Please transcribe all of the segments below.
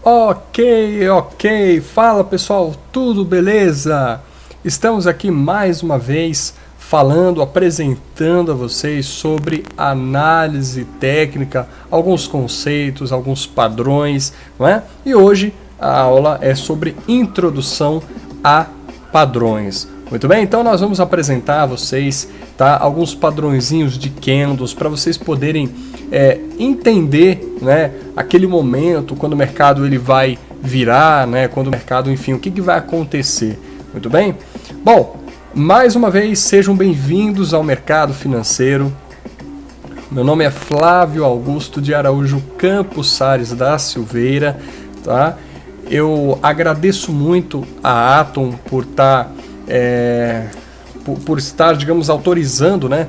Ok. Fala pessoal, tudo beleza? Estamos aqui mais uma vez falando, apresentando a vocês sobre análise técnica, alguns conceitos, alguns padrões, não é? E hoje a aula é sobre introdução a padrões. Muito bem, então nós vamos apresentar a vocês, tá, alguns padrõezinhos de candles para vocês poderem entender, né, aquele momento quando o mercado ele vai virar, né, quando o mercado, enfim, o que vai acontecer. Muito bem? Bom, mais uma vez sejam bem-vindos ao mercado financeiro. Meu nome é Flávio Augusto de Araújo Campos Salles da Silveira, tá? Eu agradeço muito a Atom por estar digamos, autorizando, né,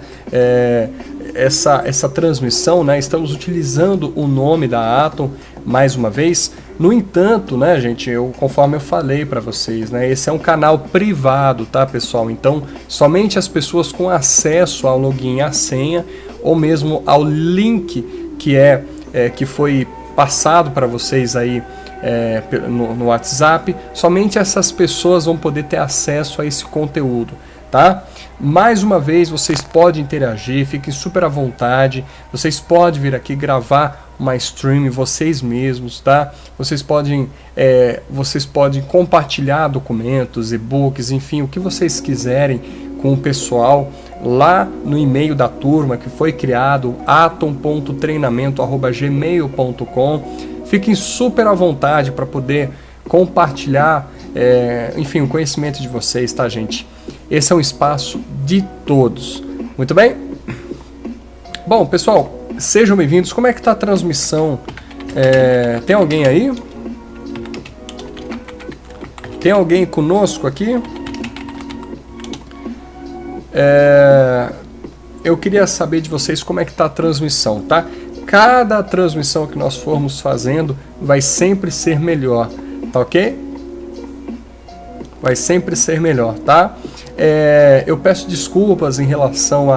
essa transmissão, né? Estamos utilizando o nome da Atom mais uma vez. No entanto, né, gente, conforme eu falei para vocês, né, esse é um canal privado, tá, pessoal? Então, somente as pessoas com acesso ao login e à senha, ou mesmo ao link que foi passado para vocês aí no WhatsApp, somente essas pessoas vão poder ter acesso a esse conteúdo, tá? Mais uma vez, vocês podem interagir, fiquem super à vontade, vocês podem vir aqui gravar uma stream vocês mesmos, tá? Vocês podem compartilhar documentos, e-books, enfim, o que vocês quiserem com o pessoal lá no e-mail da turma que foi criado, atom.treinamento@gmail.com. Fiquem super à vontade para poder compartilhar, enfim, o conhecimento de vocês, tá, gente? Esse é um espaço de todos. Muito bem? Bom, pessoal, sejam bem-vindos. Como é que tá a transmissão? Tem alguém aí? Tem alguém conosco aqui? Eu queria saber de vocês como é que tá a transmissão, tá? Cada transmissão que nós formos fazendo vai sempre ser melhor, tá ok? Vai sempre ser melhor, tá? Eu peço desculpas em relação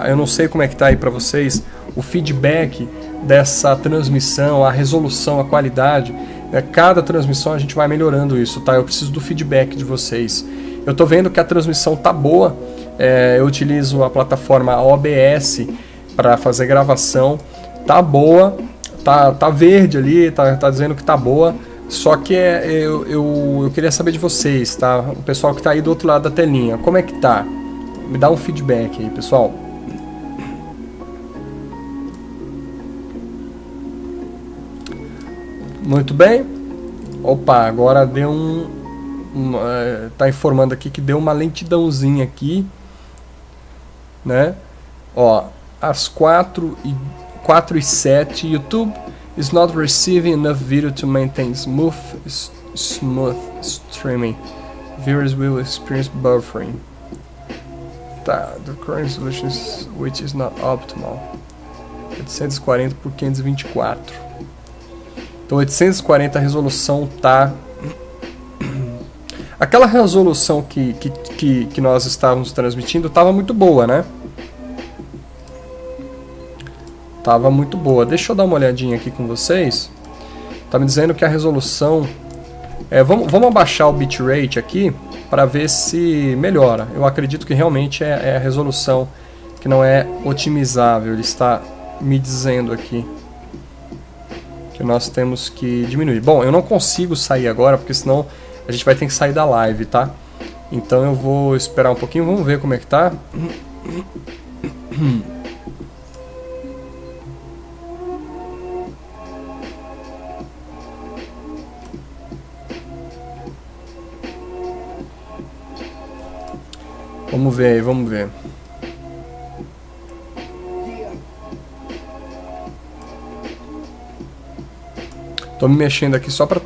eu não sei como é que tá aí para vocês o feedback dessa transmissão, a resolução, a qualidade. Cada transmissão a gente vai melhorando isso, tá? Eu preciso do feedback de vocês. Eu tô vendo que a transmissão tá boa. Eu utilizo a plataforma OBS para fazer gravação. Tá boa, tá verde ali, tá dizendo que tá boa. Só que eu queria saber de vocês, tá? O pessoal que tá aí do outro lado da telinha, como é que tá? Me dá um feedback aí, pessoal. Muito bem. Opa, agora deu tá informando aqui que deu uma lentidãozinha aqui, né? Ó, às 4:07, YouTube is not receiving enough video to maintain smooth streaming. Viewers will experience buffering. Tá, the current solution which is not optimal. 840 por 524. Então 840 a resolução tá. Aquela resolução que nós estávamos transmitindo estava muito boa, né? Tava muito boa. Deixa eu dar uma olhadinha aqui com vocês. Tá me dizendo que a resolução... vamos abaixar o bitrate aqui para ver se melhora. Eu acredito que realmente é a resolução que não é otimizável. Ele está me dizendo aqui que nós temos que diminuir. Bom, eu não consigo sair agora, porque senão a gente vai ter que sair da live, tá? Então eu vou esperar um pouquinho. Vamos ver como é que tá. Vamos ver aí, vamos ver. Tô me mexendo aqui só para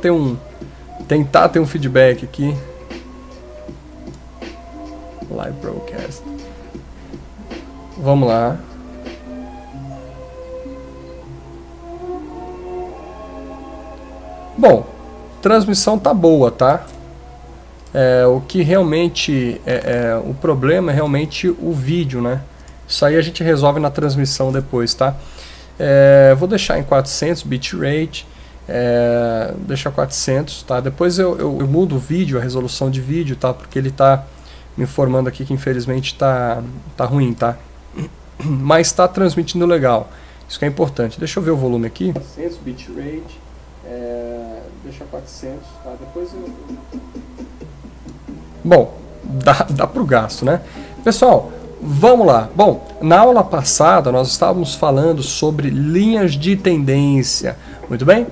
tentar ter um feedback aqui. Live broadcast. Vamos lá. Bom, transmissão tá boa, tá? O que realmente o problema é realmente o vídeo, né? Isso aí a gente resolve na transmissão depois, tá? Vou deixar em 400 bitrate. Deixa 400, tá? Depois eu mudo o vídeo, a resolução de vídeo, tá? Porque ele tá me informando aqui que infelizmente tá ruim, tá? Mas está transmitindo legal. Isso que é importante. Deixa eu ver o volume aqui. 400 bitrate, deixa 400, tá? Depois Bom, dá pro gasto, né? Pessoal, vamos lá. Bom, na aula passada nós estávamos falando sobre linhas de tendência. Muito bem?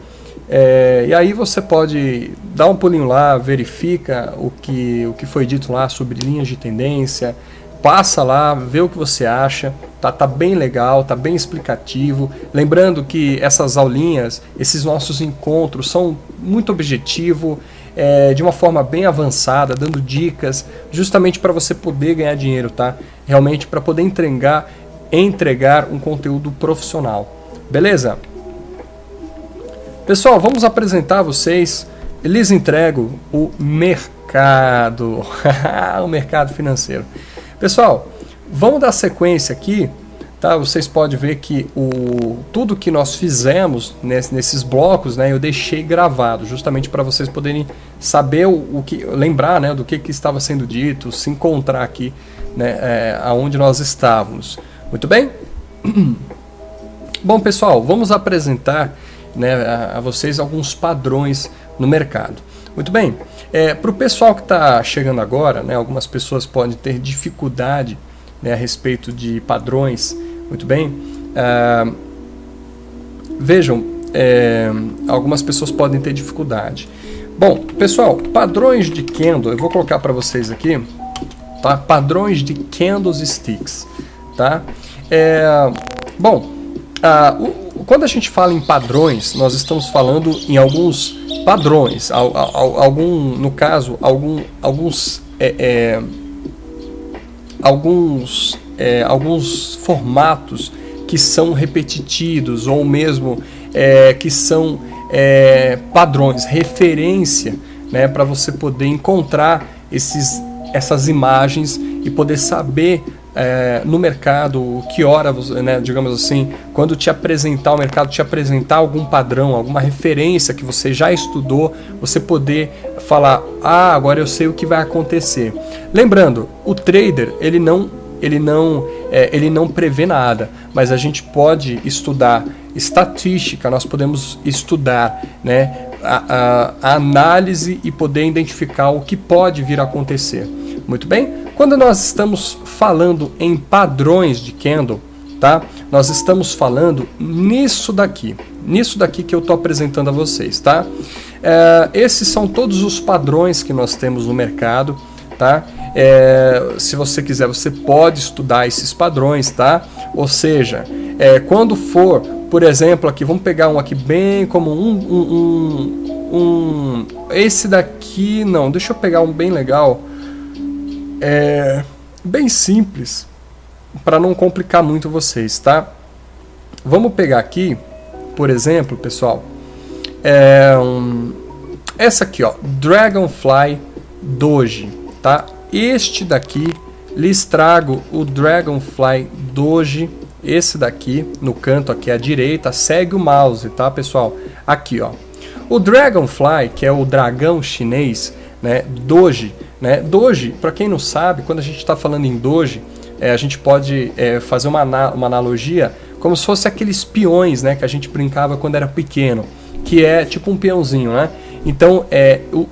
E aí você pode dar um pulinho lá, verifica o que foi dito lá sobre linhas de tendência, passa lá, vê o que você acha, tá bem legal, tá bem explicativo. Lembrando que essas aulinhas, esses nossos encontros são muito objetivos, de uma forma bem avançada, dando dicas, justamente para você poder ganhar dinheiro, tá? Realmente para poder entregar um conteúdo profissional. Beleza? Pessoal, vamos apresentar a vocês, lhes entrego o mercado, o mercado financeiro. Pessoal, vamos dar sequência aqui, tá? Vocês podem ver que tudo que nós fizemos nesses blocos, né, eu deixei gravado, justamente para vocês poderem saber lembrar, né, do que estava sendo dito, se encontrar aqui, né, aonde nós estávamos. Muito bem? Bom, pessoal, vamos apresentar, né, a vocês alguns padrões no mercado. Muito bem, para o pessoal que está chegando agora, né, algumas pessoas podem ter dificuldade, né, a respeito de padrões. Muito bem, vejam, algumas pessoas podem ter dificuldade. Bom, pessoal, padrões de candle, eu vou colocar para vocês aqui, tá? Padrões de candlesticks, tá? Quando a gente fala em padrões, nós estamos falando em alguns padrões, no caso, alguns formatos que são repetitivos ou mesmo que são padrões, referência, né, para você poder encontrar essas imagens e poder saber no mercado que hora, né, digamos assim, quando te apresentar o mercado, te apresentar algum padrão, alguma referência que você já estudou, você poder falar, agora eu sei o que vai acontecer. Lembrando, o trader ele não prevê nada, mas a gente pode estudar estatística, nós podemos estudar, né, a análise e poder identificar o que pode vir a acontecer. Muito bem? Quando nós estamos falando em padrões de candle, tá? Nós estamos falando nisso daqui que eu estou apresentando a vocês, tá? Esses são todos os padrões que nós temos no mercado, tá? Se você quiser, você pode estudar esses padrões, tá? Ou seja, quando for, por exemplo, aqui, vamos pegar um aqui bem como esse daqui, não, deixa eu pegar um bem legal, bem simples, para não complicar muito vocês, tá? Vamos pegar aqui, por exemplo, pessoal, essa aqui, ó, Dragonfly Doji, tá? Este daqui, lhes trago o Dragonfly Doji, esse daqui, no canto aqui à direita, segue o mouse, tá, pessoal? Aqui, ó, o Dragonfly, que é o dragão chinês, né, Doji, né? Doji, para quem não sabe, quando a gente está falando em Doji, a gente pode fazer uma analogia como se fosse aqueles peões, né, que a gente brincava quando era pequeno, que é tipo um peãozinho, né? Então,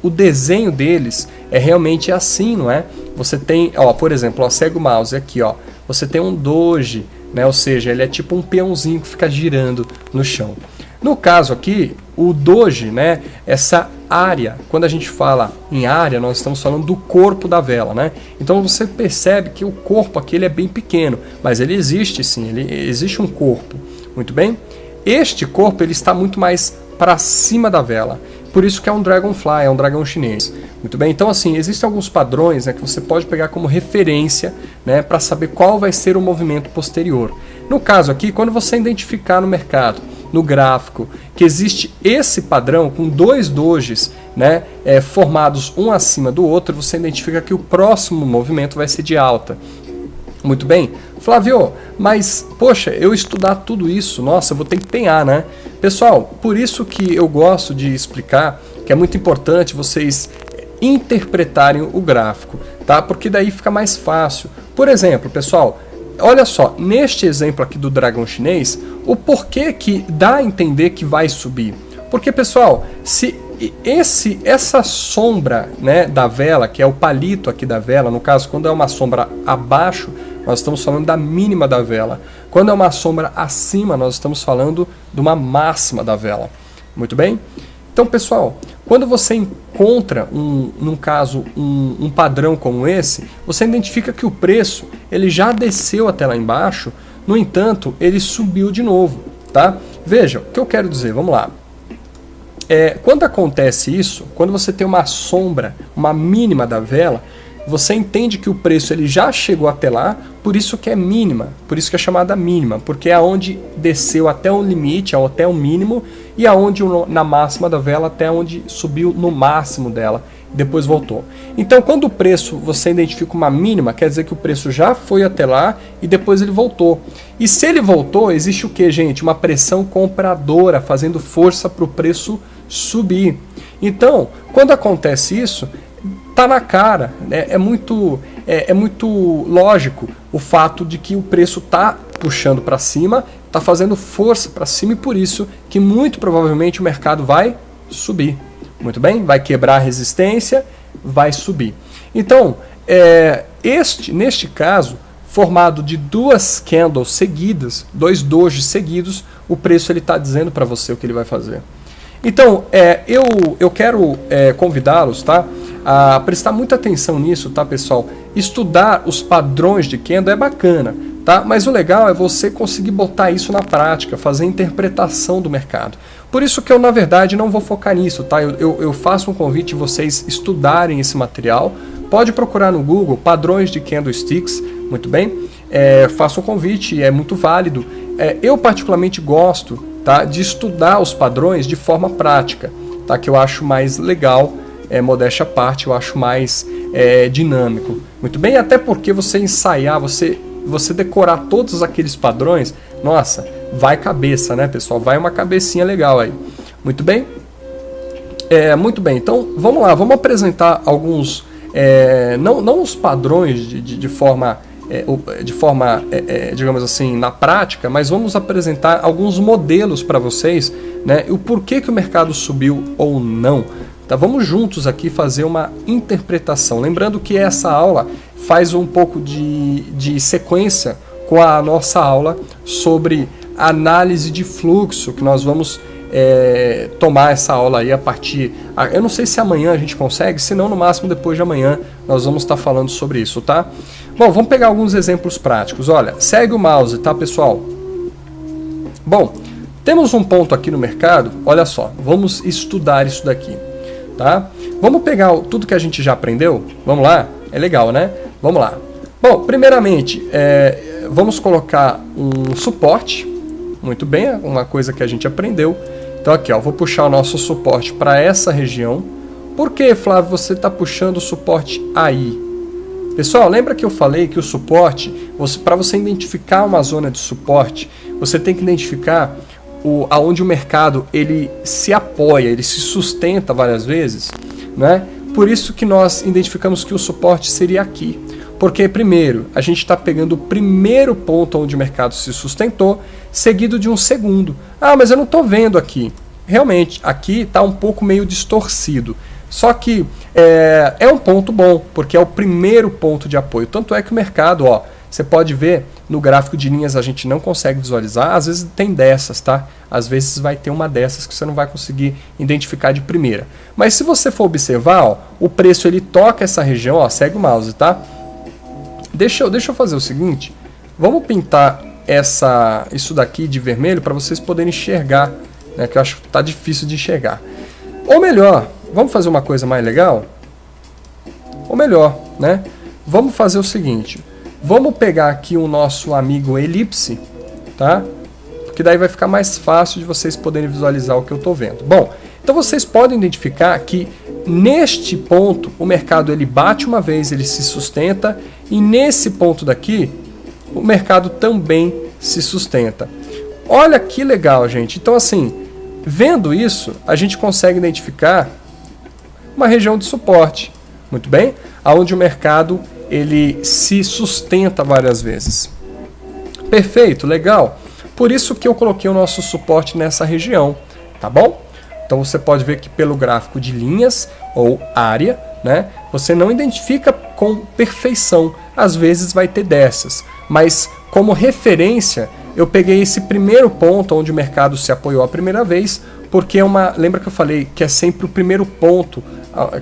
o desenho deles realmente assim, não é? Você tem, ó, por exemplo, ó, segue o mouse aqui, ó, você tem um doji, né? Ou seja, ele é tipo um peãozinho que fica girando no chão. No caso aqui, o doji, né? Essa área, quando a gente fala em área, nós estamos falando do corpo da vela, né? Então você percebe que o corpo aqui ele é bem pequeno, mas ele existe sim, existe um corpo, muito bem? Este corpo ele está muito mais para cima da vela. Por isso que é um Dragonfly, é um dragão chinês. Muito bem? Então, assim, existem alguns padrões, né, que você pode pegar como referência, né, para saber qual vai ser o movimento posterior. No caso aqui, quando você identificar no mercado, no gráfico, que existe esse padrão com dois dojis, né, formados um acima do outro, você identifica que o próximo movimento vai ser de alta. Muito bem? Flávio, mas, poxa, eu estudar tudo isso, nossa, eu vou ter que empenhar, né? Pessoal, por isso que eu gosto de explicar que é muito importante vocês interpretarem o gráfico, tá? Porque daí fica mais fácil. Por exemplo, pessoal, olha só, neste exemplo aqui do dragão chinês, o porquê que dá a entender que vai subir? Porque, pessoal, se essa sombra, né, da vela, que é o palito aqui da vela, no caso, quando é uma sombra abaixo, nós estamos falando da mínima da vela. Quando é uma sombra acima, nós estamos falando de uma máxima da vela. Muito bem? Então, pessoal, quando você encontra, num caso, um padrão como esse, você identifica que o preço ele já desceu até lá embaixo, no entanto, ele subiu de novo. Tá? Veja, o que eu quero dizer, vamos lá. Quando acontece isso, quando você tem uma sombra, uma mínima da vela, você entende que o preço ele já chegou até lá, por isso que é mínima, por isso que é chamada mínima, porque é onde desceu até um limite, até um mínimo, e aonde na máxima da vela até onde subiu no máximo dela, depois voltou. Então, quando o preço você identifica uma mínima, quer dizer que o preço já foi até lá e depois ele voltou. E se ele voltou, existe o que, gente? Uma pressão compradora fazendo força para o preço subir. Então, quando acontece isso, tá na cara, né? É muito lógico o fato de que o preço tá puxando para cima, tá fazendo força para cima e por isso que muito provavelmente o mercado vai subir. Muito bem? Vai quebrar a resistência, vai subir. Então, neste caso, formado de duas candles seguidas, dois dojis seguidos, o preço ele está dizendo para você o que ele vai fazer. Então, eu quero convidá-los, tá, a prestar muita atenção nisso, tá, pessoal? Estudar os padrões de candle é bacana, tá? Mas o legal é você conseguir botar isso na prática, fazer a interpretação do mercado. Por isso que eu, na verdade, não vou focar nisso, tá? Eu faço um convite de vocês estudarem esse material. Pode procurar no Google padrões de candlesticks, muito bem? Faço um convite, é muito válido. Eu particularmente gosto, tá, de estudar os padrões de forma prática, tá, que eu acho mais legal, modéstia à parte, eu acho mais dinâmico. Muito bem? Até porque você ensaiar, você decorar todos aqueles padrões, nossa, vai cabeça, né, pessoal? Vai uma cabecinha legal aí. Muito bem? Muito bem, então vamos lá, vamos apresentar alguns, não os padrões de forma, digamos assim, na prática, mas vamos apresentar alguns modelos para vocês, né, o porquê que o mercado subiu ou não. Tá, vamos juntos aqui fazer uma interpretação. Lembrando que essa aula faz um pouco de sequência com a nossa aula sobre análise de fluxo, que nós vamos tomar essa aula aí a partir... Eu não sei se amanhã a gente consegue, se não, no máximo depois de amanhã nós vamos estar falando sobre isso, tá? Bom, vamos pegar alguns exemplos práticos. Olha, segue o mouse, tá, pessoal? Bom, temos um ponto aqui no mercado, olha só, vamos estudar isso daqui, tá? Vamos pegar tudo que a gente já aprendeu? Vamos lá? É legal, né? Vamos lá. Bom, primeiramente, vamos colocar um suporte. Muito bem, uma coisa que a gente aprendeu. Então aqui, ó, vou puxar o nosso suporte para essa região. Por que, Flávio, você está puxando o suporte aí? Pessoal, lembra que eu falei que o suporte, para você identificar uma zona de suporte, você tem que identificar aonde o mercado ele se apoia, ele se sustenta várias vezes, né? Por isso que nós identificamos que o suporte seria aqui. Porque, primeiro, a gente está pegando o primeiro ponto onde o mercado se sustentou, seguido de um segundo. Ah, mas eu não estou vendo aqui. Realmente, aqui está um pouco meio distorcido. Só que é um ponto bom, porque é o primeiro ponto de apoio. Tanto é que o mercado, ó, você pode ver, no gráfico de linhas a gente não consegue visualizar, às vezes tem dessas, tá? Às vezes vai ter uma dessas que você não vai conseguir identificar de primeira. Mas se você for observar, ó, o preço ele toca essa região, ó, segue o mouse, tá? Deixa eu fazer o seguinte, vamos pintar isso daqui de vermelho para vocês poderem enxergar, né, que eu acho que está difícil de enxergar. Ou melhor, vamos fazer uma coisa mais legal? Ou melhor, né? Vamos fazer o seguinte, vamos pegar aqui o nosso amigo elipse, tá? Porque daí vai ficar mais fácil de vocês poderem visualizar o que eu estou vendo. Bom, então vocês podem identificar que neste ponto o mercado ele bate uma vez, ele se sustenta, e nesse ponto daqui o mercado também se sustenta. Olha que legal, gente. Então assim, Vendo isso, a gente consegue identificar uma região de suporte, muito bem, aonde o mercado ele se sustenta várias vezes. Perfeito, legal. Por isso que eu coloquei o nosso suporte nessa região, tá bom? Então você pode ver que pelo gráfico de linhas ou área, né, você não identifica com perfeição. Às vezes vai ter dessas, mas como referência eu peguei esse primeiro ponto onde o mercado se apoiou a primeira vez, porque é uma, lembra que eu falei que é sempre o primeiro ponto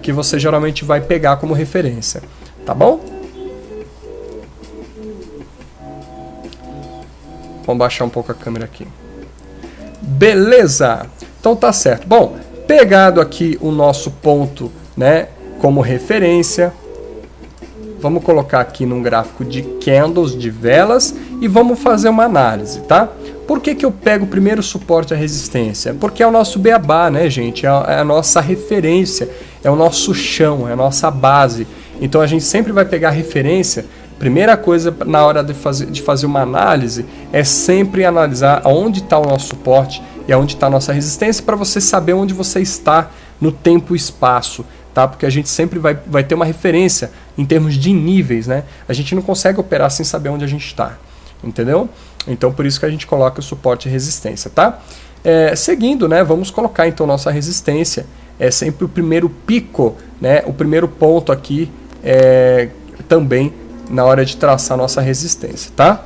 que você geralmente vai pegar como referência, tá bom? Vamos baixar um pouco a câmera aqui. Beleza! Então tá certo. Bom, pegado aqui o nosso ponto, né, como referência, vamos colocar aqui num gráfico de candles, de velas, e vamos fazer uma análise, tá? Por que que eu pego o primeiro suporte à resistência? Porque é o nosso beabá, né, gente? É a nossa referência, é o nosso chão, é a nossa base. Então a gente sempre vai pegar a referência. Primeira coisa na hora de fazer uma análise é sempre analisar aonde está o nosso suporte e aonde está a nossa resistência, para você saber onde você está no tempo e espaço, tá? Porque a gente sempre vai ter uma referência em termos de níveis, né? A gente não consegue operar sem saber onde a gente está, entendeu? Então por isso que a gente coloca o suporte e resistência, tá? Seguindo, né? Vamos colocar então nossa resistência, é sempre o primeiro pico, né? O primeiro ponto aqui também na hora de traçar nossa resistência, tá?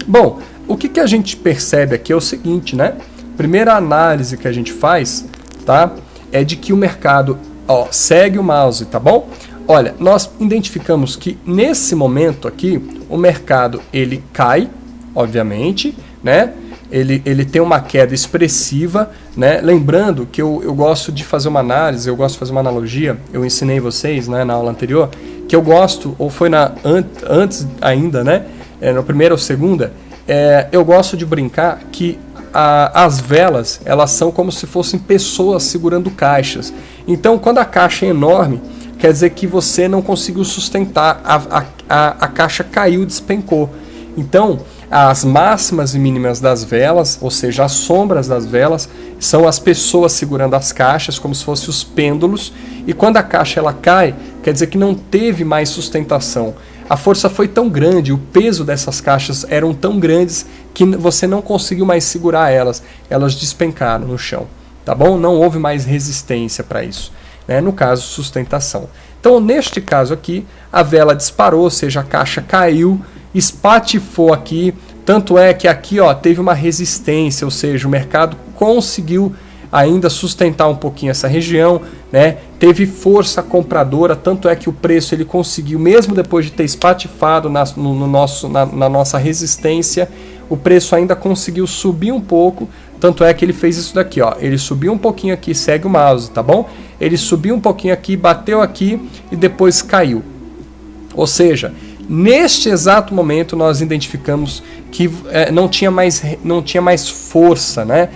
Bom, o que a gente percebe aqui é o seguinte, né? Primeira análise que a gente faz, tá? É de que o mercado, ó, segue o mouse, tá bom? Olha, nós identificamos que nesse momento aqui, o mercado ele cai, obviamente, né? Ele tem uma queda expressiva, né? Lembrando que eu gosto de fazer uma análise, eu gosto de fazer uma analogia, eu ensinei vocês, né, na aula anterior, que eu gosto, ou foi antes ainda, né? Na primeira ou segunda, eu gosto de brincar que as velas, elas são como se fossem pessoas segurando caixas. Então, quando a caixa é enorme, quer dizer que você não conseguiu sustentar, a caixa caiu, despencou. Então, as máximas e mínimas das velas, ou seja, as sombras das velas, são as pessoas segurando as caixas, como se fossem os pêndulos, e quando a caixa ela cai, quer dizer que não teve mais sustentação. A força foi tão grande, o peso dessas caixas eram tão grandes que você não conseguiu mais segurar elas, elas despencaram no chão, tá bom? Não houve mais resistência para isso, né? No caso, sustentação. Então, neste caso aqui, a vela disparou, ou seja, a caixa caiu, espatifou aqui, tanto é que aqui, ó, teve uma resistência, ou seja, o mercado conseguiu ainda sustentar um pouquinho essa região, né? Teve força compradora, tanto é que o preço ele conseguiu, mesmo depois de ter espatifado na nossa resistência, o preço ainda conseguiu subir um pouco, tanto é que ele fez isso daqui, ó, ele subiu um pouquinho aqui, segue o mouse, tá bom? Ele subiu um pouquinho aqui, bateu aqui e depois caiu. Ou seja, neste exato momento nós identificamos que não tinha mais força, né?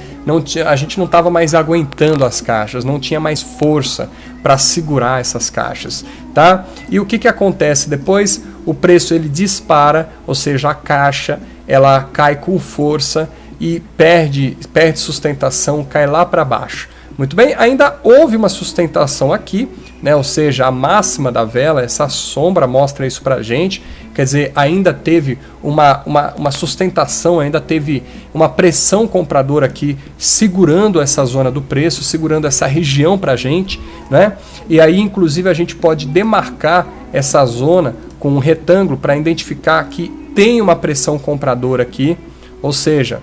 A gente não estava mais aguentando as caixas, não tinha mais força para segurar essas caixas, tá? E o que acontece depois? O preço ele dispara, ou seja, a caixa ela cai com força e perde sustentação, cai lá para baixo. Muito bem, ainda houve uma sustentação aqui, né? Ou seja, a máxima da vela, essa sombra mostra isso para a gente, quer dizer, ainda teve uma sustentação, ainda teve uma pressão compradora aqui, segurando essa zona do preço, segurando essa região para a gente, né? E aí, inclusive, a gente pode demarcar essa zona com um retângulo para identificar que tem uma pressão compradora aqui, ou seja,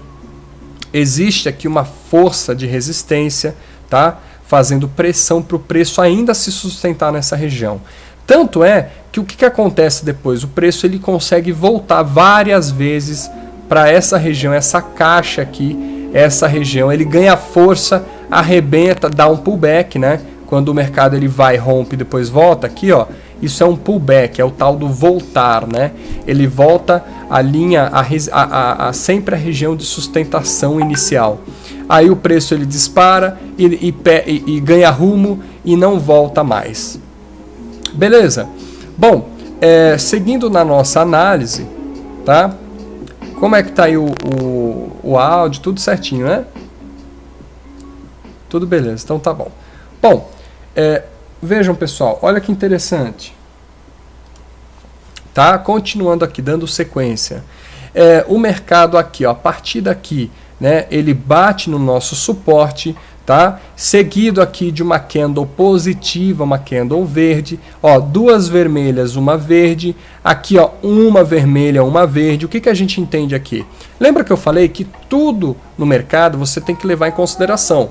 existe aqui uma força de resistência, tá? Fazendo pressão para o preço ainda se sustentar nessa região. Tanto é que o que acontece depois? O preço ele consegue voltar várias vezes para essa região, essa caixa aqui, essa região, ele ganha força, arrebenta, dá um pullback, né? Quando o mercado ele vai, rompe e depois volta, aqui ó, isso é um pullback, é o tal do voltar, né? Ele volta a linha, sempre a região de sustentação inicial. Aí o preço ele dispara e ganha rumo e não volta mais. Beleza? Bom, seguindo na nossa análise, tá? Como é que tá aí o áudio? Tudo certinho, né? Tudo beleza, então tá bom. Bom, vejam pessoal, olha que interessante. Tá? Continuando aqui, dando sequência. O mercado aqui, ó, a partir daqui, né, ele bate no nosso suporte, tá? Seguido aqui de uma candle positiva, uma candle verde, ó, duas vermelhas, uma verde, aqui ó, uma vermelha, uma verde. O que que a gente entende aqui? Lembra que eu falei que tudo no mercado você tem que levar em consideração.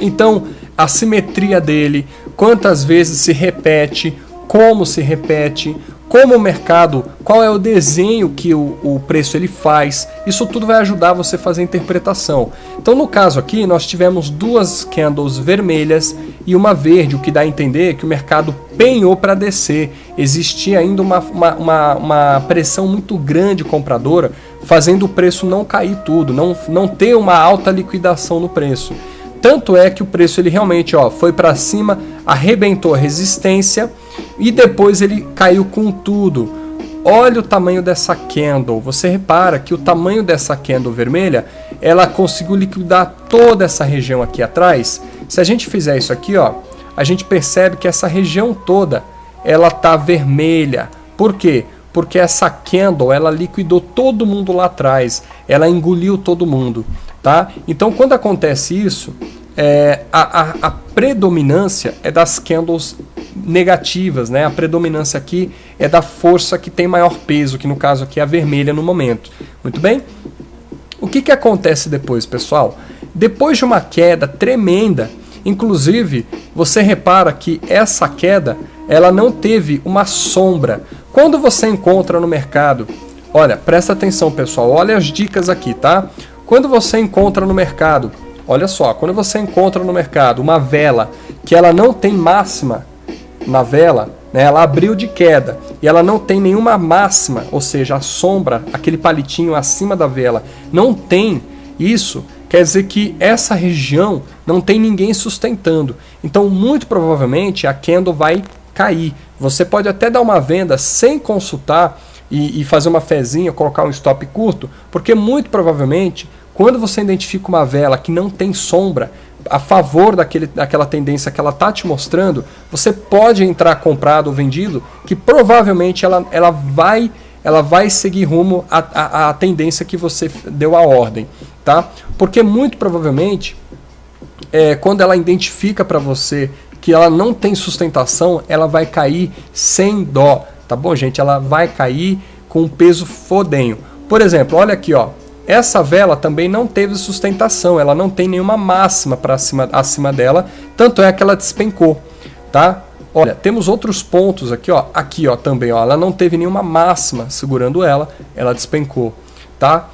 Então, a simetria dele, quantas vezes se repete, como se repete, como o mercado, qual é o desenho que o preço ele faz, isso tudo vai ajudar você a fazer a interpretação. Então no caso aqui nós tivemos duas candles vermelhas e uma verde, o que dá a entender que o mercado penhou para descer, existia ainda uma pressão muito grande compradora, fazendo o preço não cair tudo, não ter uma alta liquidação no preço. Tanto é que o preço ele realmente foi para cima, arrebentou a resistência e depois ele caiu com tudo. Olha o tamanho dessa candle. Você repara que o tamanho dessa candle vermelha, ela conseguiu liquidar toda essa região aqui atrás. Se a gente fizer isso aqui, ó, a gente percebe que essa região toda ela tá vermelha. Por quê? Porque essa candle ela liquidou todo mundo lá atrás. Ela engoliu todo mundo. Tá? Então quando acontece isso, a predominância é das candles negativas, né? A predominância aqui é da força que tem maior peso, que no caso aqui é a vermelha no momento. Muito bem? O que que acontece depois, pessoal? Depois de uma queda tremenda, inclusive você repara que essa queda ela não teve uma sombra. Quando você encontra no mercado, olha, presta atenção pessoal, olha as dicas aqui, tá? Quando você encontra no mercado, olha só, quando você encontra no mercado uma vela que ela não tem máxima na vela, né, ela abriu de queda e ela não tem nenhuma máxima, ou seja, a sombra, aquele palitinho acima da vela, não tem isso, quer dizer que essa região não tem ninguém sustentando. Então, muito provavelmente, a candle vai cair. Você pode até dar uma venda sem consultar e fazer uma fezinha, colocar um stop curto, porque muito provavelmente quando você identifica uma vela que não tem sombra a favor daquela tendência que ela está te mostrando, você pode entrar comprado ou vendido, que provavelmente ela vai seguir rumo à tendência que você deu a ordem. Tá? Porque muito provavelmente, quando ela identifica para você que ela não tem sustentação, ela vai cair sem dó. Tá bom, gente? Ela vai cair com um peso fodenho. Por exemplo, olha aqui, ó. Essa vela também não teve sustentação, ela não tem nenhuma máxima para acima dela, tanto é que ela despencou, tá? Olha, temos outros pontos aqui, ó, também, ó, ela não teve nenhuma máxima segurando ela despencou, tá?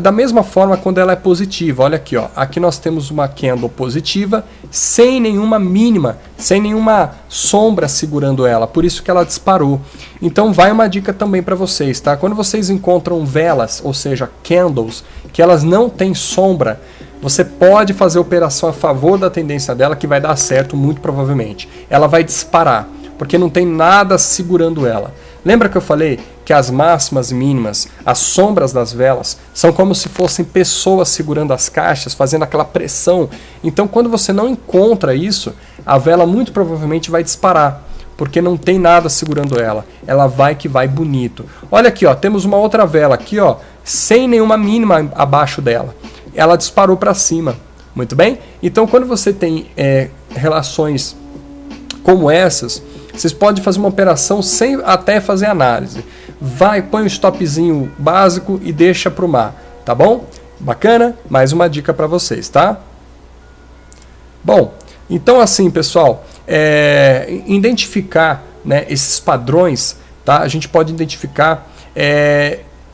Da mesma forma quando ela é positiva, olha aqui, ó, aqui nós temos uma candle positiva sem nenhuma mínima, sem nenhuma sombra segurando ela, por isso que ela disparou. Então vai uma dica também para vocês, tá? Quando vocês encontram velas, ou seja, candles, que elas não têm sombra, você pode fazer operação a favor da tendência dela que vai dar certo muito provavelmente. Ela vai disparar, porque não tem nada segurando ela. Lembra que eu falei que as máximas e mínimas, as sombras das velas, são como se fossem pessoas segurando as caixas, fazendo aquela pressão. Então quando você não encontra isso, a vela muito provavelmente vai disparar, porque não tem nada segurando ela. Ela vai que vai bonito. Olha aqui, ó, temos uma outra vela aqui, ó, sem nenhuma mínima abaixo dela. Ela disparou para cima. Muito bem? Então quando você tem relações como essas, vocês podem fazer uma operação sem até fazer análise. Põe um stopzinho básico e deixa para o mar, tá bom? Bacana? Mais uma dica para vocês, tá? Bom, então assim, pessoal, identificar, né, esses padrões, tá? A gente pode identificar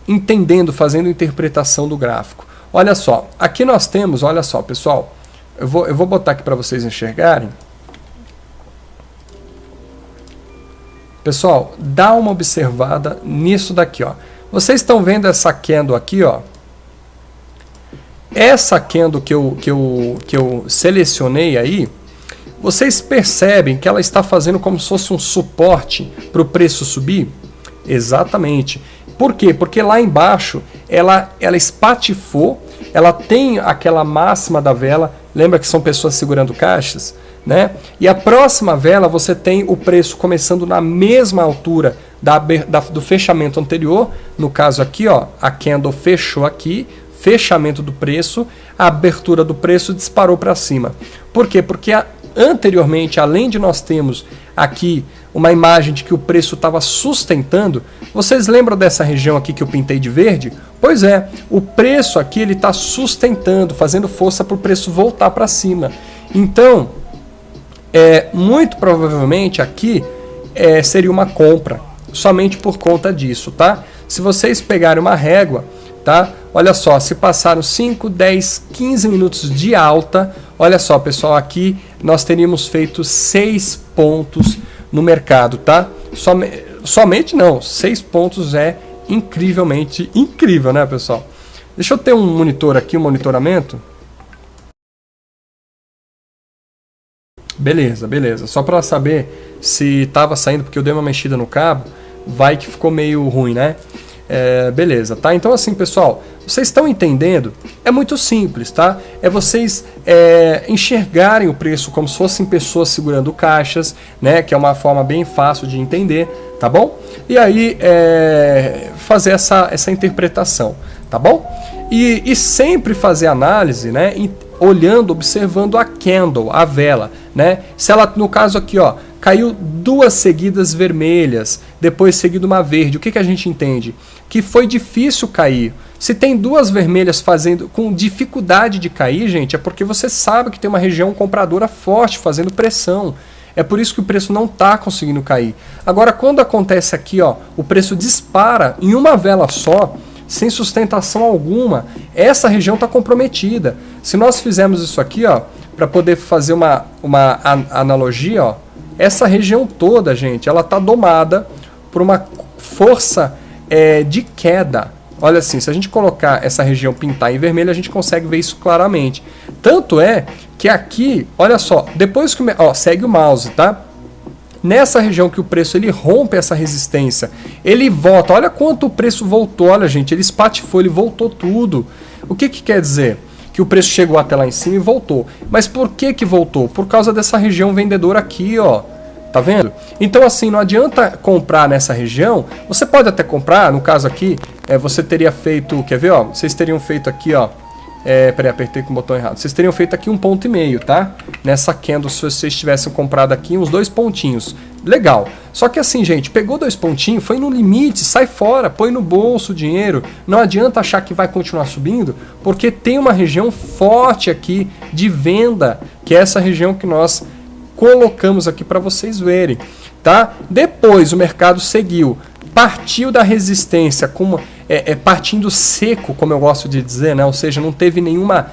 entendendo, fazendo interpretação do gráfico. Olha só, aqui nós temos, olha só, pessoal, eu vou botar aqui para vocês enxergarem. Pessoal, dá uma observada nisso daqui, ó. Vocês estão vendo essa candle aqui, ó? Essa candle que eu selecionei aí, vocês percebem que ela está fazendo como se fosse um suporte para o preço subir? Exatamente. Por quê? Porque lá embaixo ela espatifou, ela tem aquela máxima da vela lembra que são pessoas segurando caixas, né? E a próxima vela você tem o preço começando na mesma altura do fechamento anterior. No caso aqui, ó, a candle fechou aqui, fechamento do preço, a abertura do preço disparou para cima. Por quê? Porque anteriormente, além de nós termos aqui uma imagem de que o preço estava sustentando, vocês lembram dessa região aqui que eu pintei de verde? Pois é, o preço aqui ele está sustentando, fazendo força para o preço voltar para cima. Então, muito provavelmente aqui seria uma compra, somente por conta disso, tá? Se vocês pegarem uma régua, tá? Olha só, se passaram 5, 10, 15 minutos de alta, olha só, pessoal, aqui nós teríamos feito 6 pontos no mercado, tá? Somente não, 6 pontos é incrivelmente incrível, né, pessoal? Deixa eu ter um monitor aqui, um monitoramento. Beleza, beleza. Só para saber se estava saindo, porque eu dei uma mexida no cabo, vai que ficou meio ruim, né? Beleza, tá? Então assim, pessoal, vocês estão entendendo? É muito simples, tá? É vocês enxergarem o preço como se fossem pessoas segurando caixas, né? Que é uma forma bem fácil de entender, tá bom? E aí fazer essa interpretação, tá bom? E sempre fazer análise, né? Olhando, observando a candle, a vela, né? Se ela, no caso aqui, ó, caiu 2 seguidas vermelhas, depois seguido uma verde, o que a gente entende? Que foi difícil cair. Se tem 2 vermelhas com dificuldade de cair, gente, é porque você sabe que tem uma região compradora forte fazendo pressão. É por isso que o preço não está conseguindo cair. Agora, quando acontece aqui, ó, o preço dispara em uma vela só, sem sustentação alguma, essa região está comprometida. Se nós fizermos isso aqui, ó, para poder fazer uma analogia, ó, essa região toda, gente, ela está domada por uma força de queda. Olha assim, se a gente colocar essa região, pintar em vermelho, a gente consegue ver isso claramente. Tanto é que aqui, olha só, depois que segue o mouse, tá? Nessa região que o preço ele rompe essa resistência, ele volta. Olha quanto o preço voltou, olha, gente, ele espatifou, ele voltou tudo. O que quer dizer? Que o preço chegou até lá em cima e voltou. Mas por que voltou? Por causa dessa região vendedora aqui, ó. Tá vendo? Então assim, não adianta comprar nessa região. Você pode até comprar, no caso aqui, você teria feito, quer ver, ó? Vocês teriam feito aqui, ó. Peraí, apertei com o botão errado. Vocês teriam feito aqui 1,5 ponto, tá? Nessa candle, se vocês tivessem comprado aqui uns 2 pontinhos. Legal. Só que assim, gente, pegou 2 pontinhos, foi no limite, sai fora, põe no bolso o dinheiro. Não adianta achar que vai continuar subindo, porque tem uma região forte aqui de venda, que é essa região que nós colocamos aqui para vocês verem, tá? Depois o mercado seguiu, partiu da resistência com partindo seco, como eu gosto de dizer, né? Ou seja, não teve nenhuma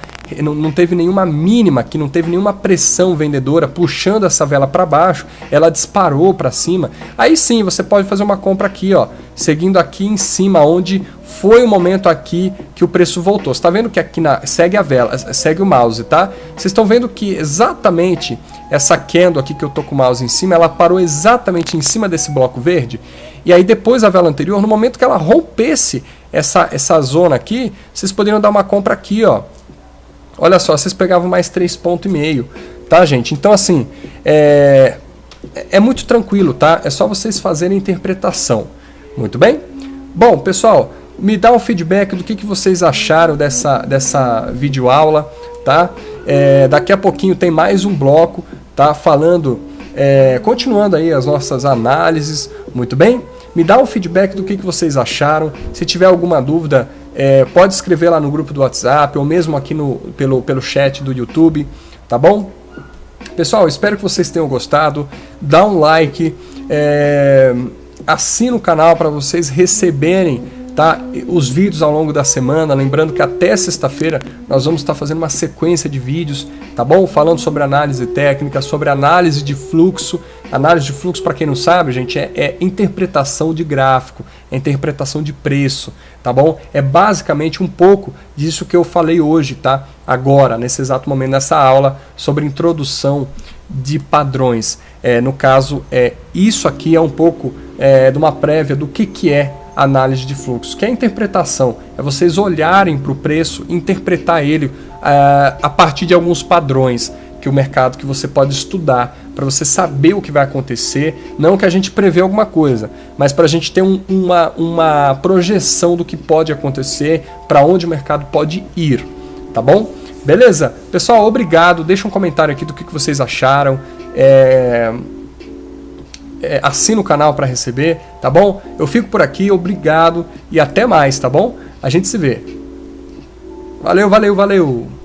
mínima, que não teve nenhuma pressão vendedora puxando essa vela para baixo, ela disparou para cima. Aí sim, você pode fazer uma compra aqui, ó, seguindo aqui em cima, onde foi o momento aqui que o preço voltou. Você está vendo que aqui segue a vela, segue o mouse, tá? Vocês estão vendo que exatamente essa candle aqui que eu tô com o mouse em cima, ela parou exatamente em cima desse bloco verde. E aí depois a vela anterior, no momento que ela rompesse essa zona aqui, vocês poderiam dar uma compra aqui, ó. Olha só, vocês pegavam mais 3,5 pontos, tá, gente? Então assim, é muito tranquilo, tá? É só vocês fazerem a interpretação. Muito bem? Bom, pessoal, me dá um feedback do que vocês acharam dessa videoaula, tá? Daqui a pouquinho tem mais um bloco, tá? Falando, continuando aí as nossas análises, muito bem? Me dá um feedback do que vocês acharam. Se tiver alguma dúvida, pode escrever lá no grupo do WhatsApp ou mesmo aqui pelo chat do YouTube, tá bom? Pessoal, espero que vocês tenham gostado. Dá um like, assina o canal para vocês receberem, tá, os vídeos ao longo da semana. Lembrando que até sexta-feira nós vamos estar fazendo uma sequência de vídeos, tá bom? Falando sobre análise técnica, sobre análise de fluxo. Análise de fluxo, para quem não sabe, gente, é interpretação de gráfico, é interpretação de preço, tá bom? É basicamente um pouco disso que eu falei hoje, tá? Agora, nesse exato momento, nessa aula sobre introdução de padrões. No caso, isso aqui é um pouco de uma prévia do que é análise de fluxo, que é a interpretação, é vocês olharem para o preço, interpretar ele a partir de alguns padrões que o mercado que você pode estudar, para você saber o que vai acontecer, não que a gente prevê alguma coisa, mas para a gente ter uma projeção do que pode acontecer, para onde o mercado pode ir, tá bom? Beleza? Pessoal, obrigado, deixa um comentário aqui do que vocês acharam, assina o canal para receber, tá bom? Eu fico por aqui, obrigado e até mais, tá bom? A gente se vê. Valeu, valeu, valeu!